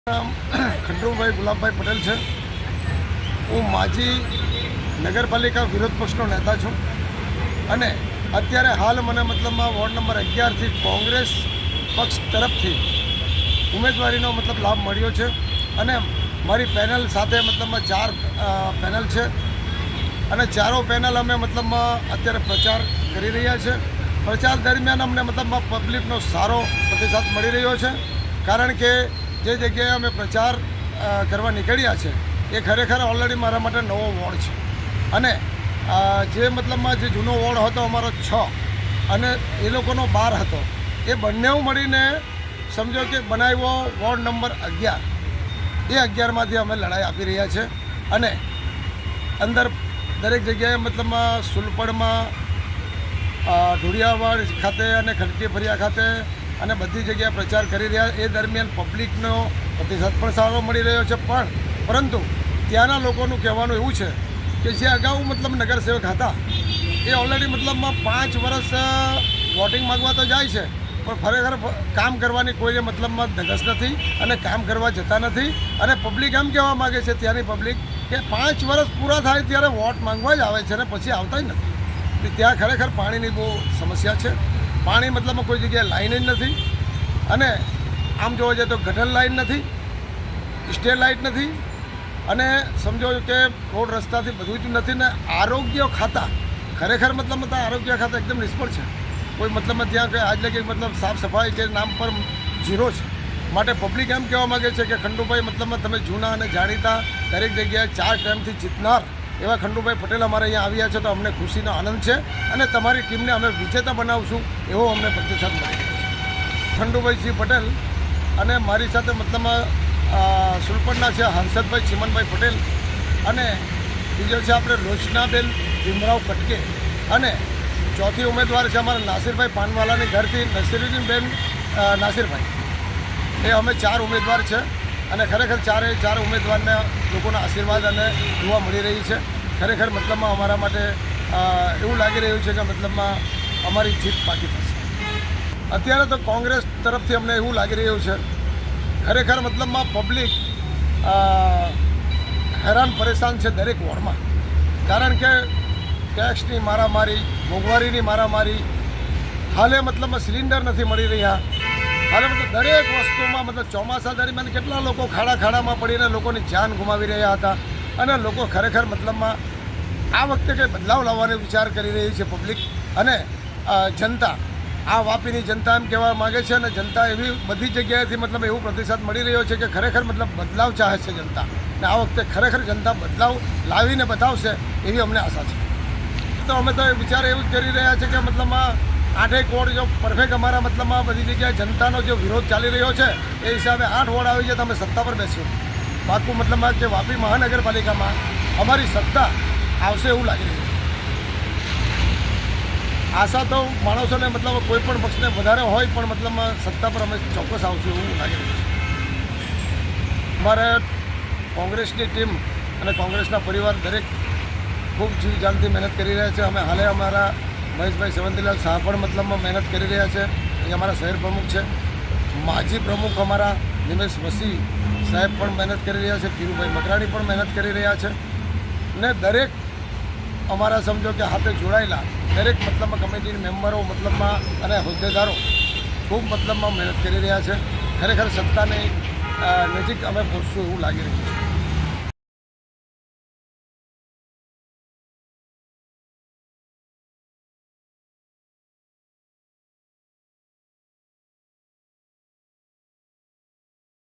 નામ ખંડુભાઈ ગુલાબભાઈ પટેલ છે। હું માજી નગરપાલિકા વિરોધ પક્ષનો નેતા છું અને અત્યારે હાલ મને મતલબમાં વોર્ડ નંબર 11થી કોંગ્રેસ પક્ષ તરફથી ઉમેદવારીનો લાભ મળ્યો છે અને મારી પેનલ સાથે મતલબમાં 4 પેનલ છે અને ચારો પેનલ અમે અત્યારે પ્રચાર કરી રહ્યા છે। પ્રચાર દરમિયાન અમને પબ્લિકનો સારો પ્રતિસાદ મળી રહ્યો છે, કારણ કે જે જગ્યાએ અમે પ્રચાર કરવા નીકળ્યા છે એ ખરેખર ઓલરેડી મારા માટે નવો વોર્ડ છે અને જે જે જૂનો વોર્ડ હતો અમારો 6 અને એ લોકોનો 12 હતો, એ બંને મળીને સમજો કે બનાવ્યો વોર્ડ નંબર 11। એ 11માંથી અમે લડાઈ આપી રહ્યા છે અને અંદર દરેક જગ્યાએ સુલપડમાં, ઢોળિયાવાડ ખાતે અને ખડકી ફરિયા ખાતે અને બધી જગ્યાએ પ્રચાર કરી રહ્યા। એ દરમિયાન પબ્લિકનો પ્રતિસાદ પણ સારો મળી રહ્યો છે, પરંતુ ત્યાંના લોકોનું કહેવાનું એવું છે કે જે અગાઉ નગરસેવક હતા એ ઓલરેડી 5 વર્ષ વોટિંગ માગવા તો જાય છે, પણ ખરેખર કામ કરવાની કોઈને ધગશ નથી અને કામ કરવા જતા નથી। અને પબ્લિક એમ કહેવા માગે છે, ત્યાંની પબ્લિક, કે 5 વર્ષ પૂરા થાય ત્યારે વોટ માંગવા જ આવે છે અને પછી આવતા જ નથી। ત્યાં ખરેખર પાણીની બહુ સમસ્યા છે। પાણી કોઈ જગ્યાએ લાઈન જ નથી અને આમ જોવા જાય તો ગટર લાઈન નથી, સ્ટેટ લાઇટ નથી અને સમજો કે રોડ રસ્તાથી બધું જ નથી ને આરોગ્ય ખાતા ખરેખર આરોગ્ય ખાતા એકદમ નિષ્ફળ છે। કોઈ ત્યાં કે આજ લગી સાફ સફાઈ કે નામ પર ઝીરો છે। માટે પબ્લિક એમ કહેવા માગે છે કે ખંડુભાઈ તમે જૂના અને જાણીતા દરેક જગ્યાએ 4 ટાઈમથી જીતનાર એવા ખંડુભાઈ પટેલ અમારે અહીંયા આવ્યા છે, તો અમને ખુશીનો આનંદ છે અને તમારી ટીમને અમે વિજેતા બનાવશું એવો અમને પ્રતિસાદ મળી રહ્યો છે। ખંડુભાઈજી પટેલ અને મારી સાથે સુલપડના છે હર્ષદભાઈ ચીમનભાઈ પટેલ અને બીજો છે આપણે લોચનાબેન ભીમરાવ કટકે અને ચોથી ઉમેદવાર છે અમારા નાસિરભાઈ પાનવાલાની ઘરથી નસીરુદ્દીનબેન નાસિરભાઈ। એ અમે 4 ઉમેદવાર છે અને ખરેખર 4 ઉમેદવારને લોકોના આશીર્વાદ અને દુઆ મળી રહી છે। ખરેખર અમારા માટે એવું લાગી રહ્યું છે કે અમારી જીત પાકી થશે। અત્યારે તો કોંગ્રેસ તરફથી અમને એવું લાગી રહ્યું છે, ખરેખર પબ્લિક હેરાન પરેશાન છે દરેક વોર્ડમાં, કારણ કે ટેક્સની મારામારી, મોંઘવારીની મારામારી, હાલે સિલિન્ડર નથી મળી રહ્યા, હાલે દરેક વસ્તુમાં ચોમાસા દરમિયાન કેટલા લોકો ખાડામાં પડીને લોકોની જાન ગુમાવી રહ્યા હતા અને લોકો ખરેખર આ વખતે કંઈ બદલાવ લાવવાનો વિચાર કરી રહી છે પબ્લિક અને જનતા। આ વાપીની જનતા એમ કહેવા માગે છે અને જનતા એવી બધી જગ્યાએથી એવું પ્રતિસાદ મળી રહ્યો છે કે ખરેખર બદલાવ ચાહે છે જનતા, અને આ વખતે ખરેખર જનતા બદલાવ લાવીને બતાવશે એવી અમને આશા છે। તો અમે તો વિચાર એવું જ કરી રહ્યા છે કે 8 વોર્ડ જો પરફેક્ટ અમારા બધી જગ્યાએ જનતાનો જે વિરોધ ચાલી રહ્યો છે એ હિસાબે 8 વોર્ડ આવી જાય તો અમે સત્તા પર બેસ્યું પાકું, કે વાપી મહાનગરપાલિકામાં અમારી સત્તા આવશે એવું લાગી રહ્યું છે। આશા તો માણસોને કોઈ પણ પક્ષને વધારે હોય, પણ સત્તા પર અમે ચોક્કસ આવશું એવું લાગી રહ્યું છે। અમારે કોંગ્રેસની ટીમ અને કોંગ્રેસના પરિવાર દરેક ખૂબ જીવજાનથી મહેનત કરી રહ્યા છે। અમે હાલે અમારા મહેશભાઈ સેવંતીલાલ શાહ પણ મહેનત કરી રહ્યા છે, એ અમારા શહેર પ્રમુખ છે। માજી પ્રમુખ અમારા નિમેશ વસી સાહેબ પણ મહેનત કરી રહ્યા છે, પીરુભાઈ મકરાણી પણ મહેનત કરી રહ્યા છે ને દરેક અમારા સમજો કે હાથે જોડાયેલા દરેક કમિટીના મેમ્બરો અને હોદ્દેદારો ખૂબ મહેનત કરી રહ્યા છે। ખરેખર સત્તાની નજીક અમે પહોંચશું એવું લાગી રહ્યું છે।